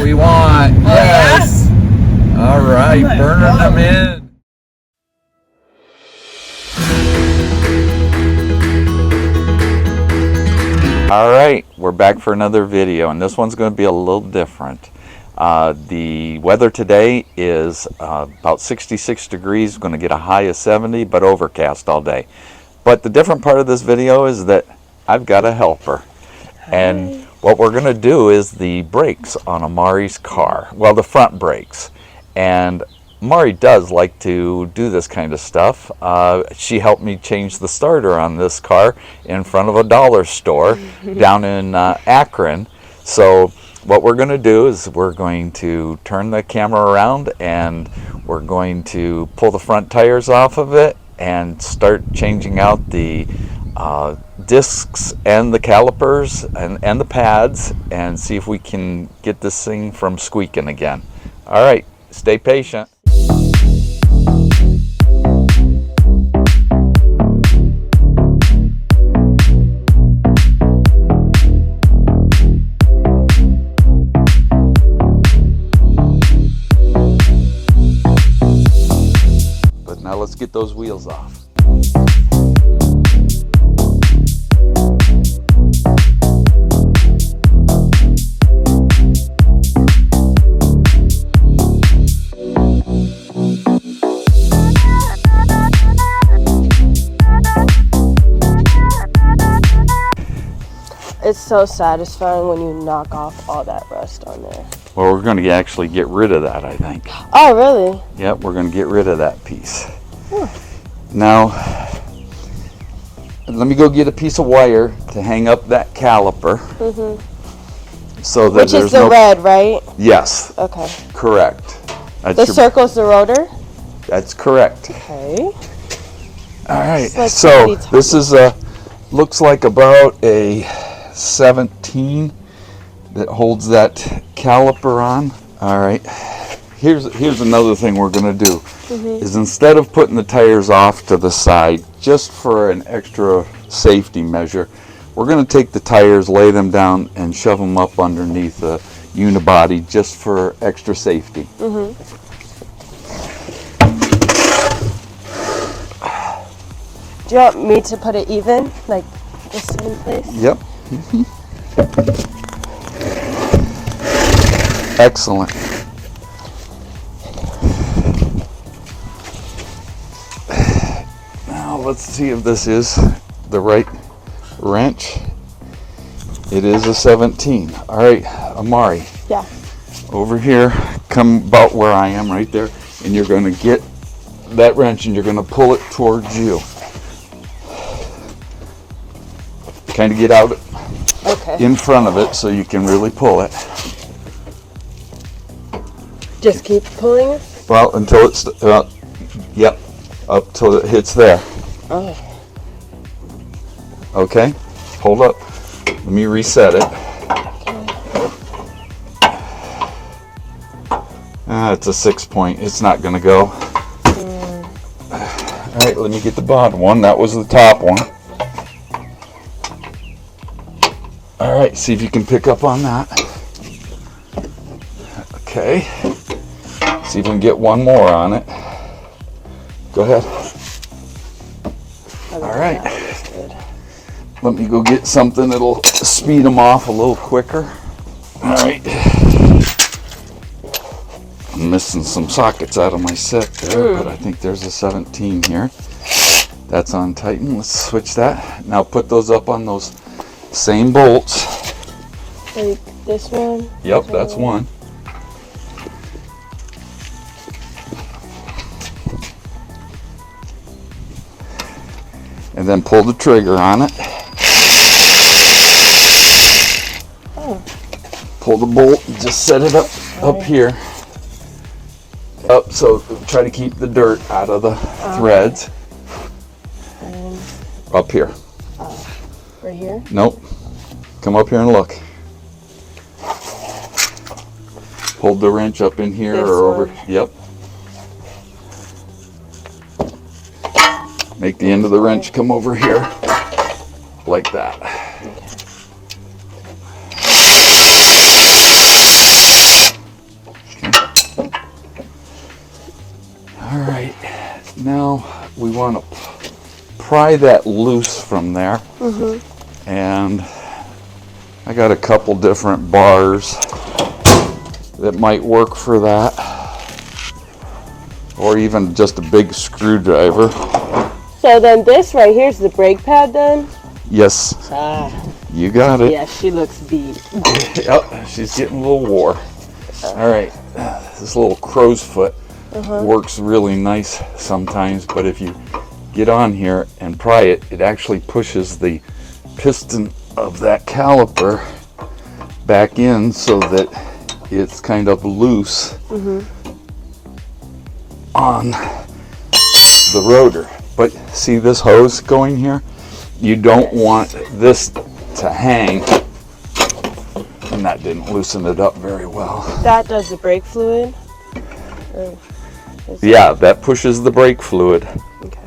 we want. Yes. All right, burning them in. All right, we're back for another video, and this one's going to be a little different. The weather today is about 66 degrees, going to get a high of 70, but overcast all day. But the different part of this video is that I've got a helper. And what we're going to do is the brakes on Amari's car. Well, the front brakes. And Amari does like to do this kind of stuff. She helped me change the starter on this car in front of a dollar store down in Akron. So what we're going to do is we're going to turn the camera around and we're going to pull the front tires off of it and start changing out the discs and the calipers and the pads and see if we can get this thing from squeaking again. All right, stay patient. But now let's get those wheels off. It's so satisfying when you knock off all that rust on there. Well, we're going to actually get rid of that, I think. Oh, really? Yep, we're going to get rid of that piece. Now, let me go get a piece of wire to hang up that caliper. So that Which is the red, right? Yes. Okay. Correct. That's the circle's the rotor? That's correct. Okay. All right. Like so this is looks like about a 17 that holds that caliper on. All right. Here's another thing we're going to do is instead of putting the tires off to the side just for an extra safety measure, we're going to take the tires, lay them down, and shove them up underneath the unibody just for extra safety. Do you want me to put it even, like this in place? Yep. Excellent. Now let's see if this is the right wrench. It is a 17. All right, Amari. Yeah. Over here, come about where I am right there, and you're going to get that wrench and you're going to pull it towards you. Kind of get out in front of it so you can really pull it. Just keep pulling it? Well, until it's, yep, up till it hits there. Oh. Okay, hold up. Let me reset it. It's a 6-point. It's not going to go. All right, let me get the bottom one. That was the top one. All right, see if you can pick up on that. Okay. See if we can get one more on it. Go ahead. All right. Let me go get something that'll speed them off a little quicker. All right. I'm missing some sockets out of my set there, but I think there's a 17 here. That's on Titan. Let's switch that. Now put those up on those same bolts. Like this one? Yep, that's one. And then pull the trigger on it. Pull the bolt and just set it up here. Up, so try to keep the dirt out of the threads. Up here. Right here? Nope. Come up here and look. Hold the wrench up in here This or over. one. Yep. Make the end of the wrench come over here like that. Now we want to pry that loose from there. And I got a couple different bars that might work for that, or even just a big screwdriver. So then this right here is the brake pad then? Yes, you got it. Yeah, she looks beat. Yep, she's getting a little wore. All right, this little crow's foot works really nice sometimes, but if you get on here and pry it, it actually pushes the piston of that caliper back in so that it's kind of loose on the rotor. But see this hose going here? You don't want this to hang, and that didn't loosen it up very well. That does the brake fluid? Yeah, that pushes the brake fluid. Okay.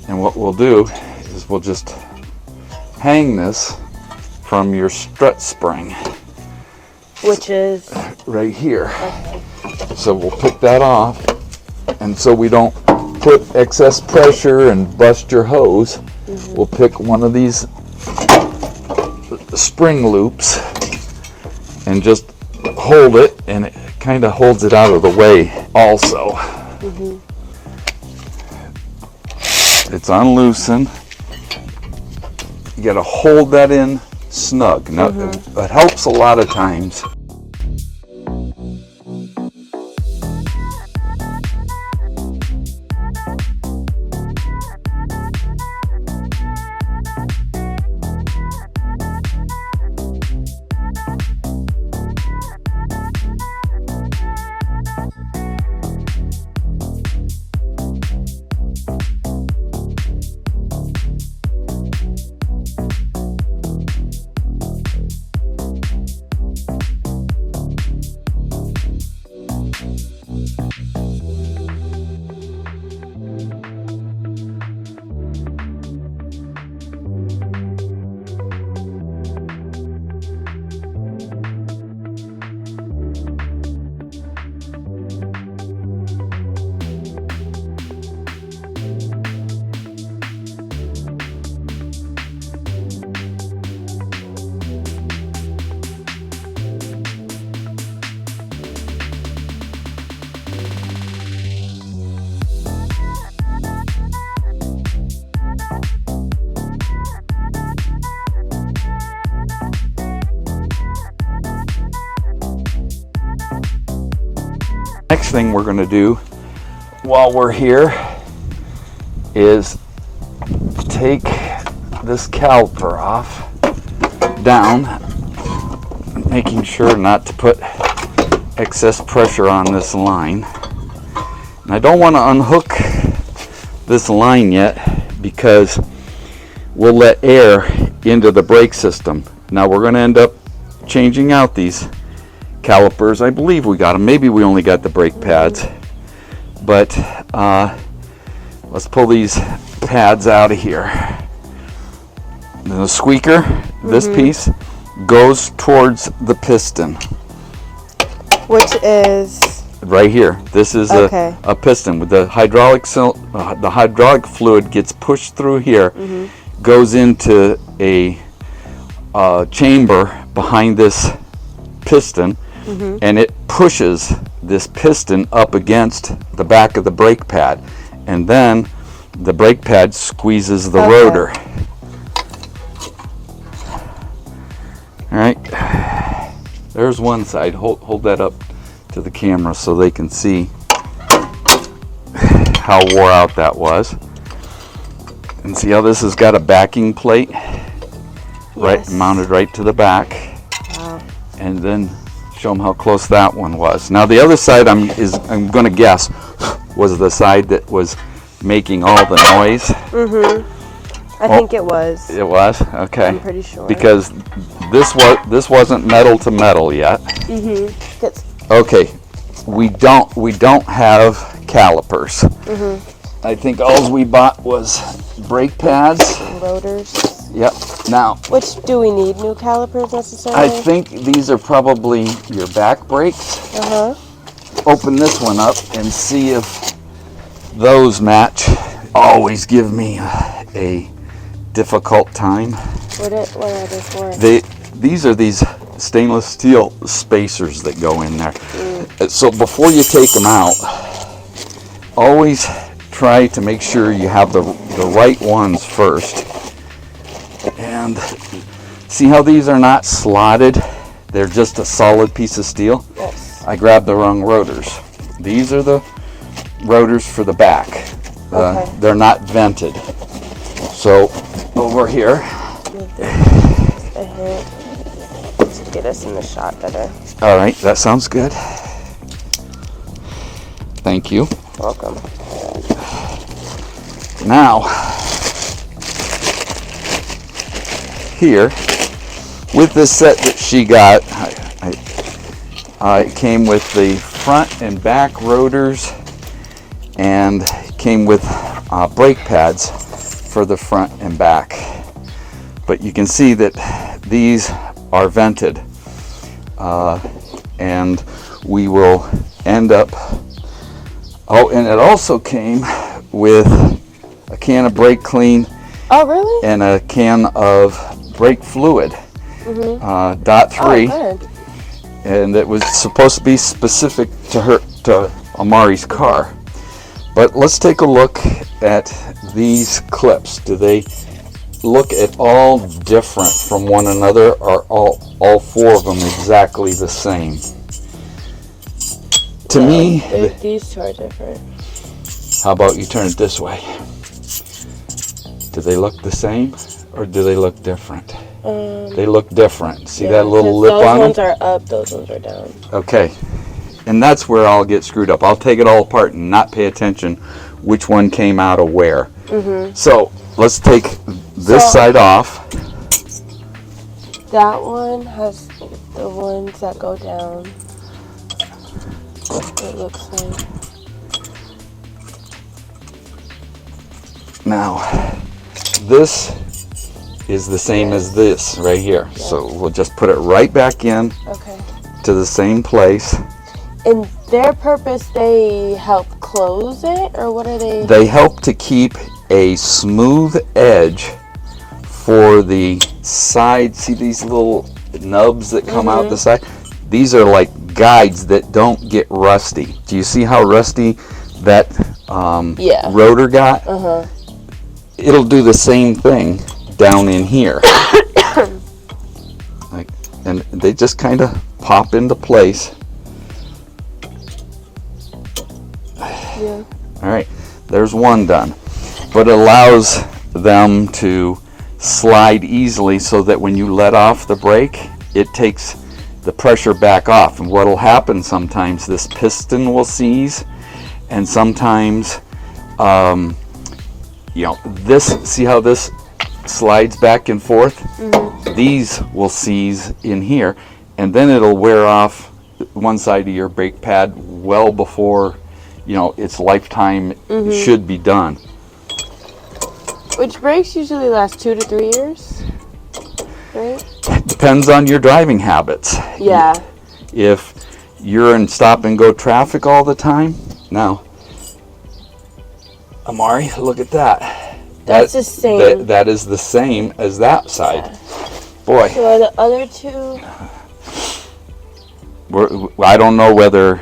And what we'll do is we'll just hang this from your strut spring. Which is? Right here. Okay. So we'll pick that off, and so we don't put excess pressure and bust your hose, we'll pick one of these spring loops and just hold it, and it kind of holds it out of the way also. It's unloosened. You got to hold that in snug. Now, it helps a lot of times. Next thing we're going to do while we're here is take this caliper off, down, making sure not to put excess pressure on this line. And I don't want to unhook this line yet because we'll let air into the brake system. Now we're going to end up changing out these calipers. I believe we got them. Maybe we only got the brake pads. But let's pull these pads out of here. The squeaker, this piece, goes towards the piston. Which is? Right here. This is a piston. With the hydraulic fluid gets pushed through here, goes into a chamber behind this piston, and it pushes this piston up against the back of the brake pad, and then the brake pad squeezes the rotor. All right, there's one side. Hold that up to the camera so they can see how wore out that was. And see how this has got a backing plate, right, mounted right to the back. Wow. And then show them how close that one was. Now the other side, I'm going to guess, was the side that was making all the noise. I think it was. It was? Okay. I'm pretty sure. Because this wasn't metal to metal yet. Okay. We don't have calipers. I think all we bought was brake pads. Rotors. Yep. Now, which do we need new calipers necessarily? I think these are probably your back brakes. open this one up and see if those match. Always give me a difficult time. What are they for? These are these stainless steel spacers that go in there. So before you take them out, always try to make sure you have the right ones first. And see how these are not slotted? They're just a solid piece of steel. Yes. I grabbed the wrong rotors. These are the rotors for the back. Okay. They're not vented. So over here. Just to get us in the shot better. All right, that sounds good. Thank you. Welcome. Now, here, with this set that she got, it came with the front and back rotors, and came with brake pads for the front and back. But you can see that these are vented, and we will end up, oh, and it also came with a can of brake clean. Oh, really? And a can of brake fluid, dot 3. Oh, good. And it was supposed to be specific to Amari's car. But let's take a look at these clips. Do they look at all different from one another, or all four of them exactly the same? To me, these two are different. how about you turn it this way? Do they look the same, or do they look different? They look different. See that little lip on them? Those ones are up, those ones are down. Okay, and that's where I'll get screwed up. I'll take it all apart and not pay attention which one came out of where. So let's take this side off. That one has the ones that go down. It looks like. Now, this is the same as this right here. So we'll just put it right back in Okay. to the same place. In their purpose, they help close it, or what are they? They help to keep a smooth edge for the side. See these little nubs that come out the side? These are like guides that don't get rusty. Do you see how rusty that rotor got? It'll do the same thing down in here. And they just kind of pop into place. Yeah. All right, there's one done. But it allows them to slide easily so that when you let off the brake, it takes the pressure back off. And what'll happen sometimes, this piston will seize, and sometimes, you know, this, see how this slides back and forth? These will seize in here, and then it'll wear off one side of your brake pad well before, you know, its lifetime should be done. Which brakes usually last 2 to 3 years, right? Depends on your driving habits. Yeah. If you're in stop and go traffic all the time, now, Amari, look at that. That's the same. That is the same as that side. Yeah. Boy. So are the other two? I don't know whether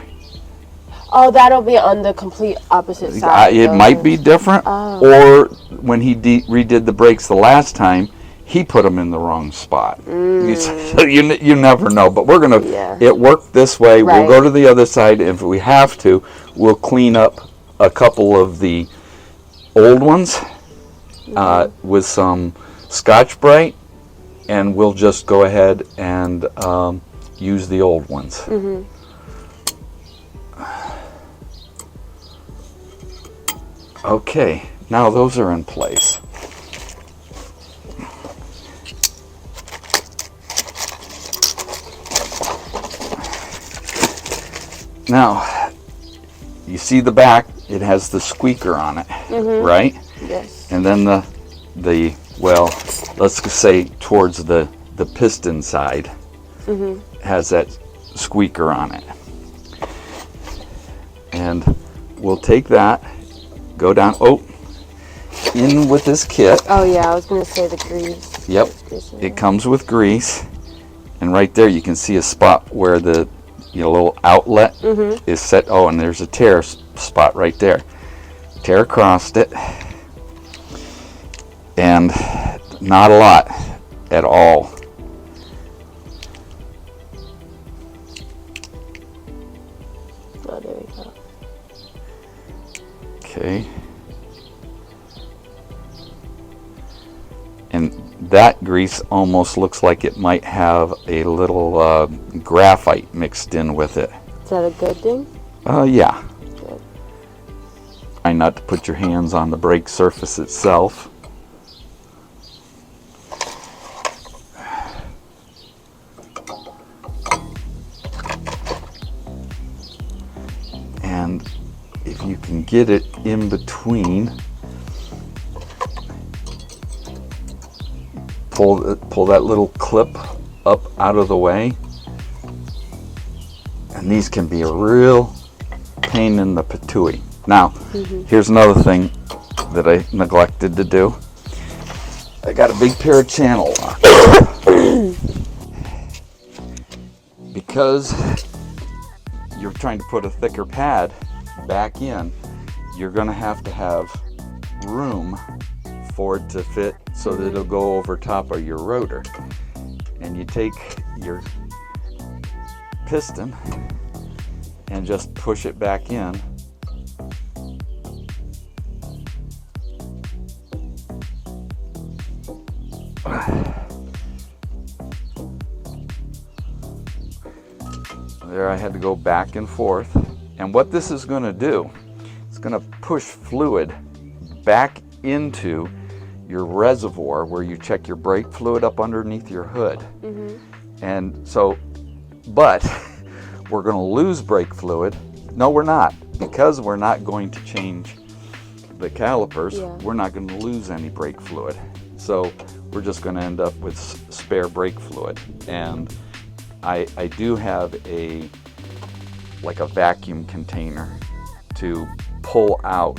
Oh, that'll be on the complete opposite side. it might be different, or when he redid the brakes the last time, he put them in the wrong spot. You never know, but we're gonna. It worked this way. Right. We'll go to the other side. If we have to, we'll clean up a couple of the old ones with some Scotch-Brite, and we'll just go ahead and use the old ones. Okay, now those are in place. Now, you see the back, it has the squeaker on it, right? Yes. And then the well, let's just say towards the piston side has that squeaker on it. And we'll take that, go down, in with this kit. Oh yeah, I was gonna say the grease. Yep, it comes with grease. And right there you can see a spot where the little outlet is set. Oh, and there's a tear spot right there. Tear across it. And not a lot at all. Oh, there we go. Okay. And that grease almost looks like it might have a little graphite mixed in with it. Is that a good thing? Yeah. Good. Try not to put your hands on the brake surface itself. And if you can get it in between, pull that little clip up out of the way. And these can be a real pain in the patooey. Now, here's another thing that I neglected to do. I got a big pair of channel locks. Because you're trying to put a thicker pad back in, you're going to have room for it to fit so that it'll go over top of your rotor. And you take your piston and just push it back in. There, I had to go back and forth. And what this is going to do, it's going to push fluid back into your reservoir where you check your brake fluid up underneath your hood. And so, but we're going to lose brake fluid. No, we're not, because we're not going to change the calipers. We're not going to lose any brake fluid. So we're just going to end up with spare brake fluid. And I do have a vacuum container to pull out.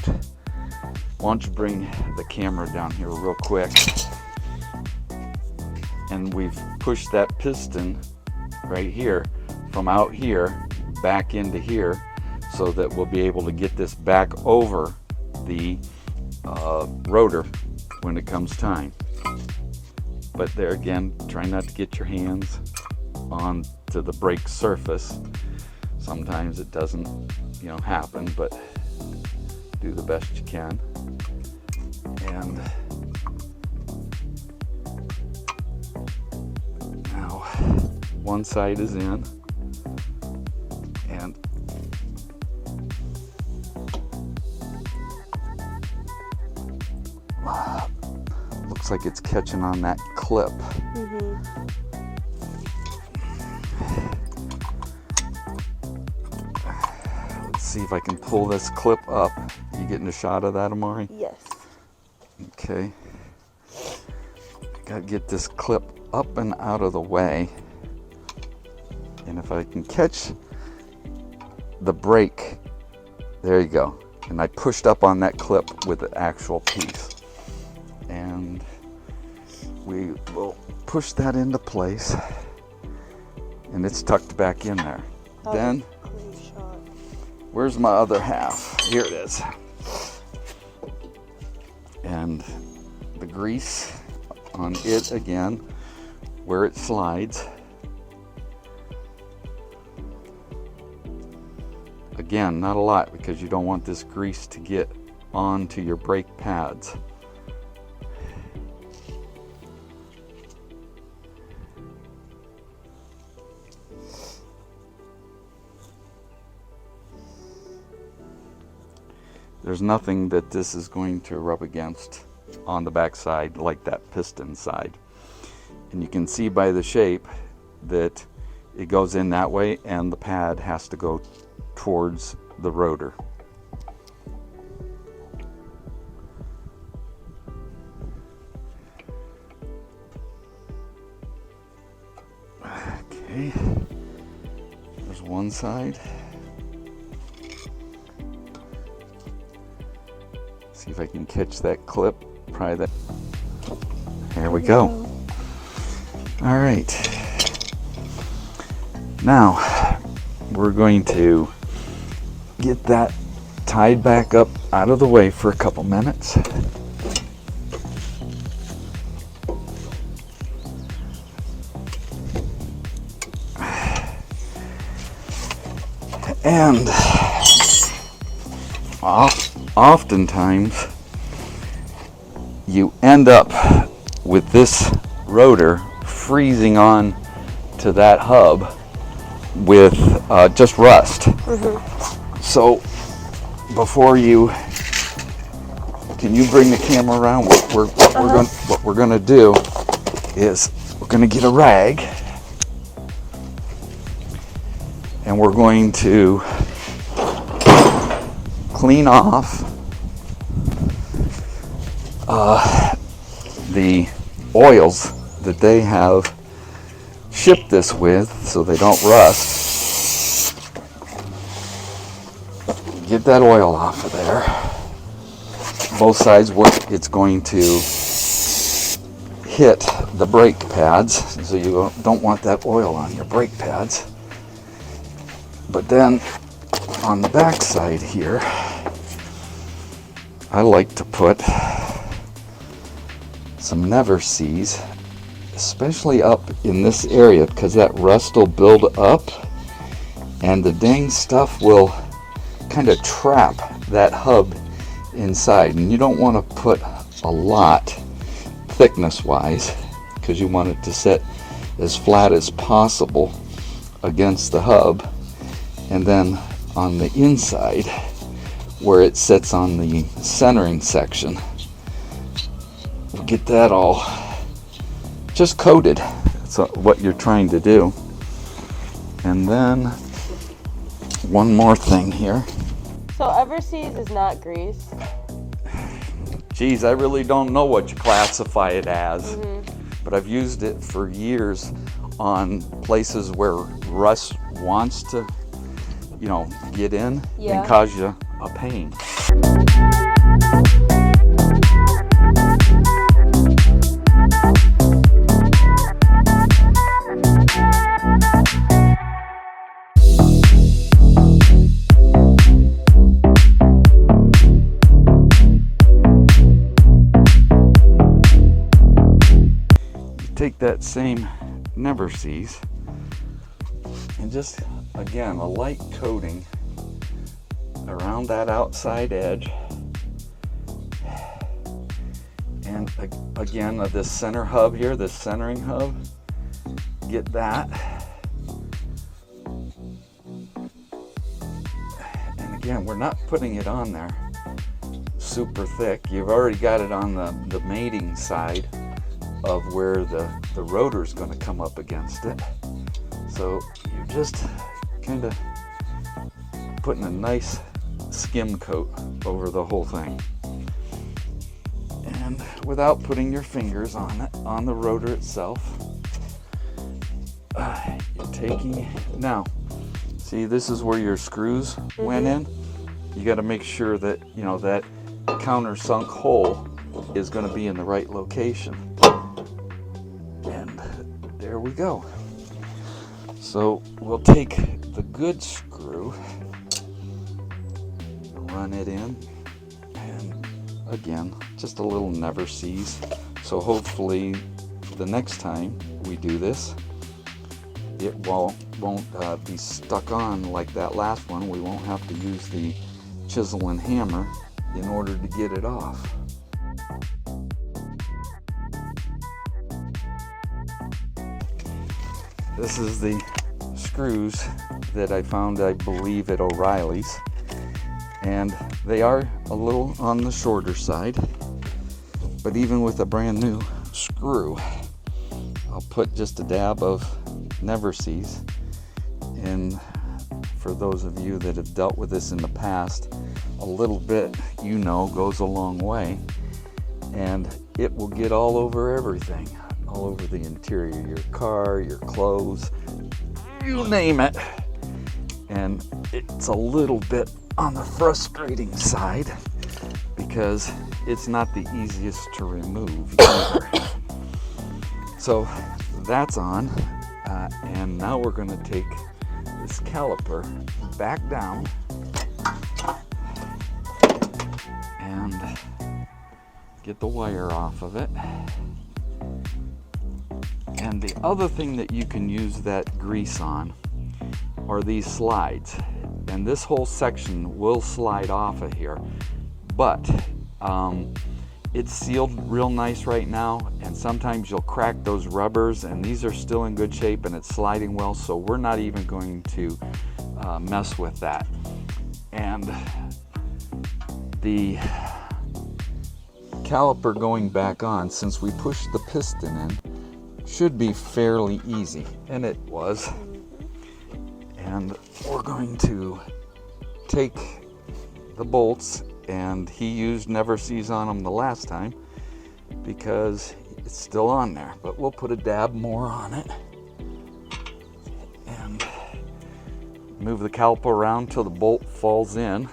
Why don't you bring the camera down here real quick? And we've pushed that piston right here from out here back into here so that we'll be able to get this back over the rotor when it comes time. But there again, try not to get your hands onto the brake surface. Sometimes it doesn't, happen, but do the best you can. And now one side is in, and looks like it's catching on that clip. Let's see if I can pull this clip up. You getting a shot of that, Amari? Yes. Okay. Got to get this clip up and out of the way. And if I can catch the brake, there you go. And I pushed up on that clip with the actual piece. And we will push that into place. And it's tucked back in there. Then, where's my other half? Here it is. And the grease on it again, where it slides. Again, not a lot, because you don't want this grease to get onto your brake pads. There's nothing that this is going to rub against on the back side like that piston side. And you can see by the shape that it goes in that way, and the pad has to go towards the rotor. Okay, there's one side. See if I can catch that clip. Probably that. There we go. All right. Now we're going to get that tied back up out of the way for a couple minutes. And oftentimes you end up with this rotor freezing on to that hub with just rust. So before you, can you bring the camera around? What we're gonna do is we're gonna get a rag and we're going to clean off the oils that they have shipped this with so they don't rust. Get that oil off of there. Both sides where it's going to hit the brake pads, so you don't want that oil on your brake pads. But then on the back side here, I like to put some never sees, especially up in this area, because that rust will build up and the dang stuff will kind of trap that hub inside. And you don't want to put a lot thickness wise, because you want it to sit as flat as possible against the hub. And then on the inside, where it sits on the centering section, we'll get that all just coated. That's what you're trying to do. And then one more thing here. So Everseas is not grease? Geez, I really don't know what you classify it as, but I've used it for years on places where rust wants to, you know, get in and cause you a pain. Take that same never sees and just, again, a light coating around that outside edge, and again this center hub here, this centering hub, get that, and again, we're not putting it on there super thick. You've already got it on the mating side of where the rotor is going to come up against it. So you're just kind of putting a nice skim coat over the whole thing, and without putting your fingers on it, on the rotor itself. You're taking, now see, this is where your screws went in. You got to make sure that, you know, that countersunk hole is going to be in the right location. And there we go. So we'll take the good screw, run it in, and again, just a little never sees. So hopefully the next time we do this, it won't be stuck on like that last one. We won't have to use the chisel and hammer in order to get it off. This is the screws that I found, I believe, at O'Reilly's, and they are a little on the shorter side, but even with a brand new screw, I'll put just a dab of never sees. And for those of you that have dealt with this in the past, a little bit, you know, goes a long way, and it will get all over everything, all over the interior of your car, your clothes, you name it. And it's a little bit on the frustrating side because it's not the easiest to remove either. So that's on, and now we're going to take this caliper back down and get the wire off of it. And the other thing that you can use that grease on are these slides, and this whole section will slide off of here, but it's sealed real nice right now, and sometimes you'll crack those rubbers, and these are still in good shape and it's sliding well, so we're not even going to mess with that. And the caliper going back on, since we pushed the piston in, should be fairly easy, and it was. And we're going to take the bolts, and he used Never Sees on them the last time because it's still on there, but we'll put a dab more on it and move the caliper around till the bolt falls in.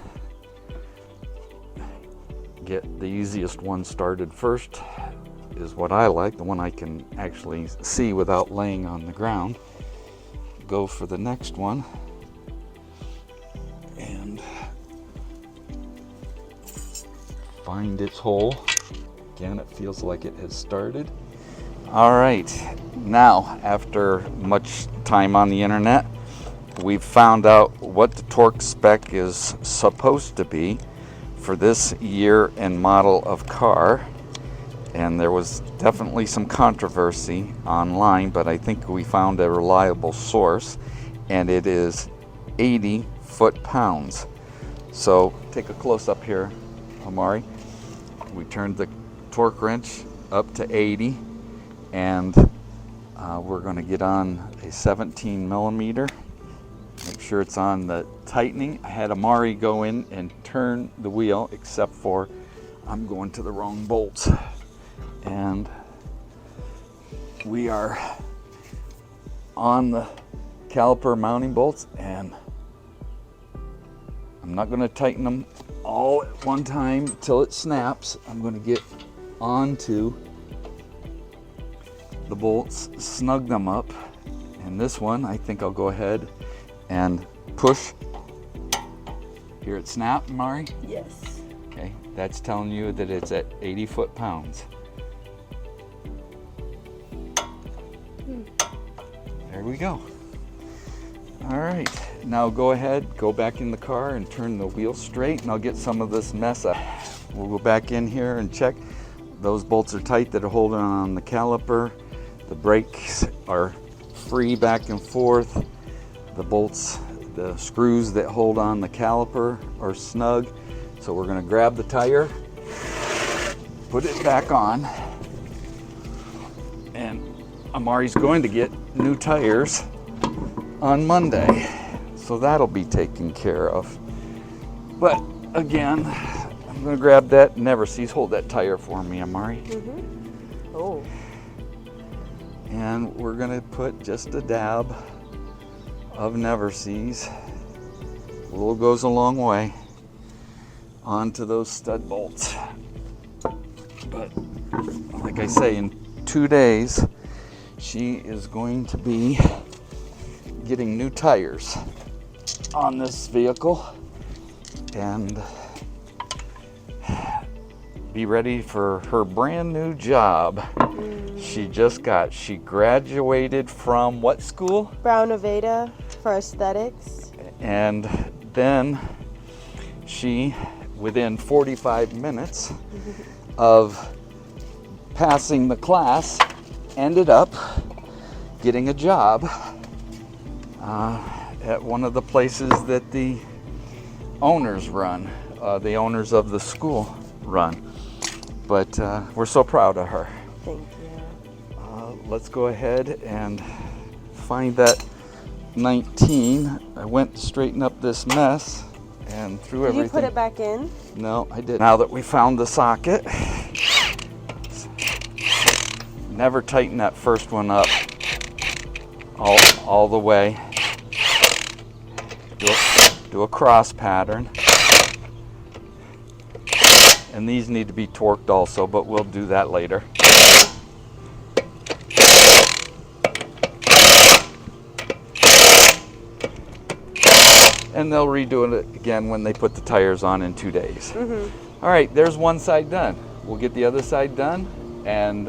Get the easiest one started first is what I like, the one I can actually see without laying on the ground. Go for the next one and find its hole. Again, it feels like it has started. All right, now after much time on the internet, we've found out what the torque spec is supposed to be for this year and model of car. And there was definitely some controversy online, but I think we found a reliable source, and it is 80 foot-pounds. So take a close up here, Amari. We turned the torque wrench up to 80, and we're going to get on a 17 millimeter. Make sure it's on the tightening. I had Amari go in and turn the wheel, except for I'm going to the wrong bolts. And we are on the caliper mounting bolts, and I'm not going to tighten them all at one time till it snaps. I'm going to get onto the bolts, snug them up, and this one I think I'll go ahead and push. Hear it snap, Mari? Yes. Okay, that's telling you that it's at 80 foot-pounds. There we go. All right, now go ahead, go back in the car and turn the wheel straight, and I'll get some of this mess up. We'll go back in here and check. Those bolts are tight that are holding on the caliper. The brakes are free back and forth. The bolts, the screws that hold on the caliper are snug. So we're gonna grab the tire, put it back on, and Amari's going to get new tires on Monday, so that'll be taken care of. But again, I'm gonna grab that Never Sees. Hold that tire for me, Amari. Mm-hmm. Oh. And we're gonna put just a dab of Never Sees. A little goes a long way onto those stud bolts. But like I say, in 2 days, she is going to be getting new tires on this vehicle and be ready for her brand new job. She graduated from what school? Brown Nevada for aesthetics. And then she, within 45 minutes of passing the class, ended up getting a job at one of the places that the owners run, the owners of the school run. But we're so proud of her. Thank you. Let's go ahead and find that 19. I went to straighten up this mess and threw everything. Did you put it back in? No, I didn't. Now that we found the socket, never tighten that first one up all the way. Do a cross pattern And these need to be torqued also, but we'll do that later. And they'll redo it again when they put the tires on in 2 days. All right, there's one side done. We'll get the other side done, and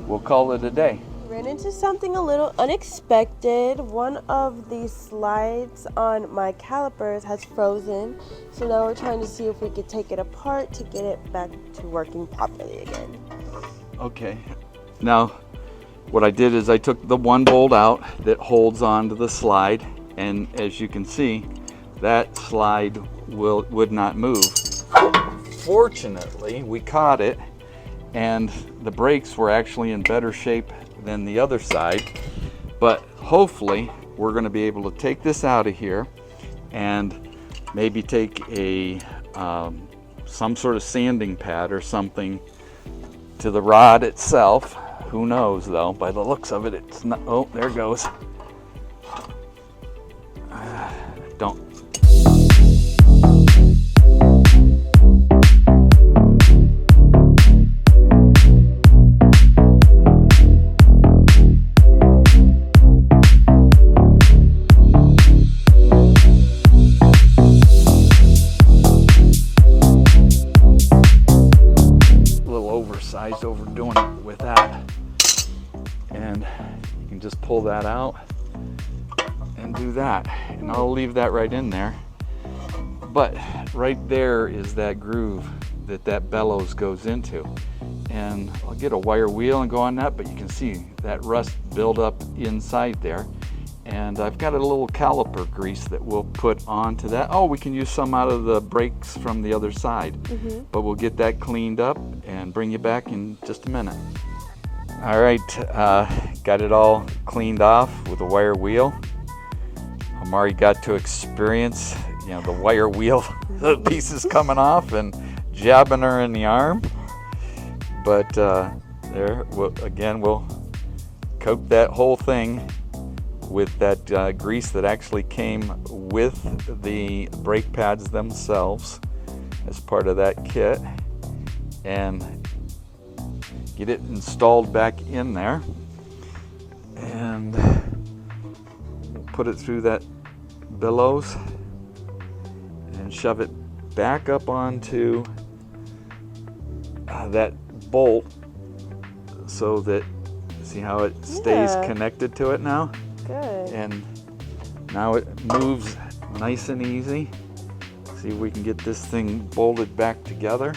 we'll call it a day. Ran into something a little unexpected. One of the slides on my calipers has frozen, so now we're trying to see if we could take it apart to get it back to working properly again. Okay, now what I did is I took the one bolt out that holds onto the slide, and as you can see, that slide would not move. Fortunately, we caught it, and the brakes were actually in better shape than the other side, but hopefully we're going to be able to take this out of here and maybe take a some sort of sanding pad or something to the rod itself. Who knows though, by the looks of it, it's not. Oh, there it goes. Don't. Overdoing it with that, and you can just pull that out and do that, and I'll leave that right in there. But right there is that groove that bellows goes into, and I'll get a wire wheel and go on that, but you can see that rust build up inside there. And I've got a little caliper grease that we'll put onto that. Oh, we can use some out of the brakes from the other side. But we'll get that cleaned up and bring you back in just a minute. All right, got it all cleaned off with a wire wheel. Amari got to experience, you know, the wire wheel the pieces coming off and jabbing her in the arm. But we'll coat that whole thing with that grease that actually came with the brake pads themselves as part of that kit, and get it installed back in there, and put it through that bellows and shove it back up onto that bolt so that, see how it stays connected to it now? Good. And now it moves nice and easy. See if we can get this thing bolted back together.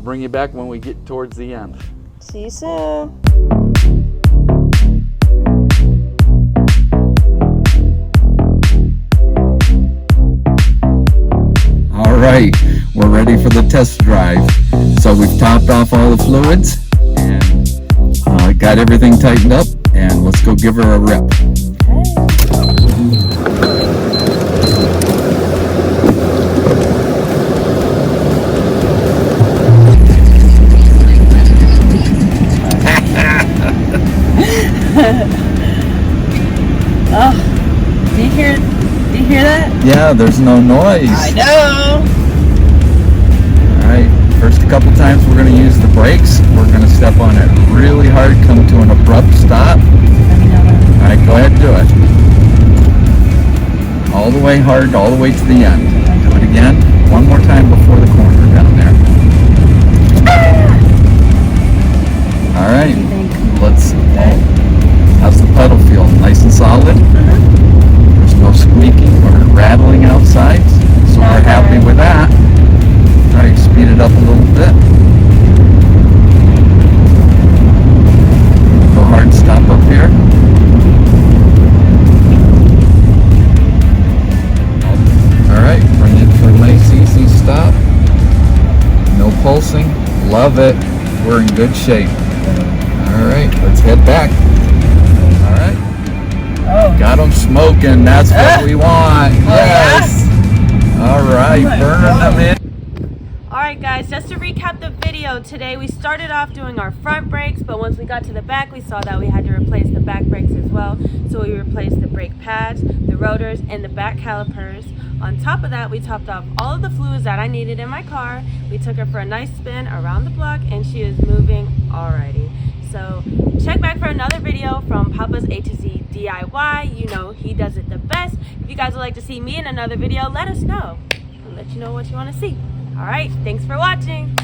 Bring you back when we get towards the end. See you soon. All right, we're ready for the test drive. So we've topped off all the fluids and got everything tightened up, and let's go give her a rip. Oh, do you hear that? Yeah, there's no noise. I know. All right, first couple times we're going to use the brakes. We're going to step on it really hard, come to an abrupt stop. All right, go ahead and do it. All the way hard, all the way to the end. Do it again, one more time before the corner down there. All right, let's, how's the pedal feel? Nice and solid? There's no squeaking or rattling outside, so we're happy with that. All right, speed it up a little bit. Go hard stop up here. All right, bring it to a nice easy stop. No pulsing, love it. we're in good shape. All right, let's head back. All right. Oh. Got them smoking. That's what we want. Oh, Yes. All right, burning them in. Alright guys, just to recap the video, today we started off doing our front brakes, but once we got to the back we saw that we had to replace the back brakes as well. So we replaced the brake pads, the rotors, and the back calipers. On top of that, we topped off all of the fluids that I needed in my car. We took her for a nice spin around the block and she is moving alrighty. So check back for another video from Papa's A to Z DIY. You know he does it the best. If you guys would like to see me in another video, let us know. I'll let you know what you want to see. Alright, thanks for watching.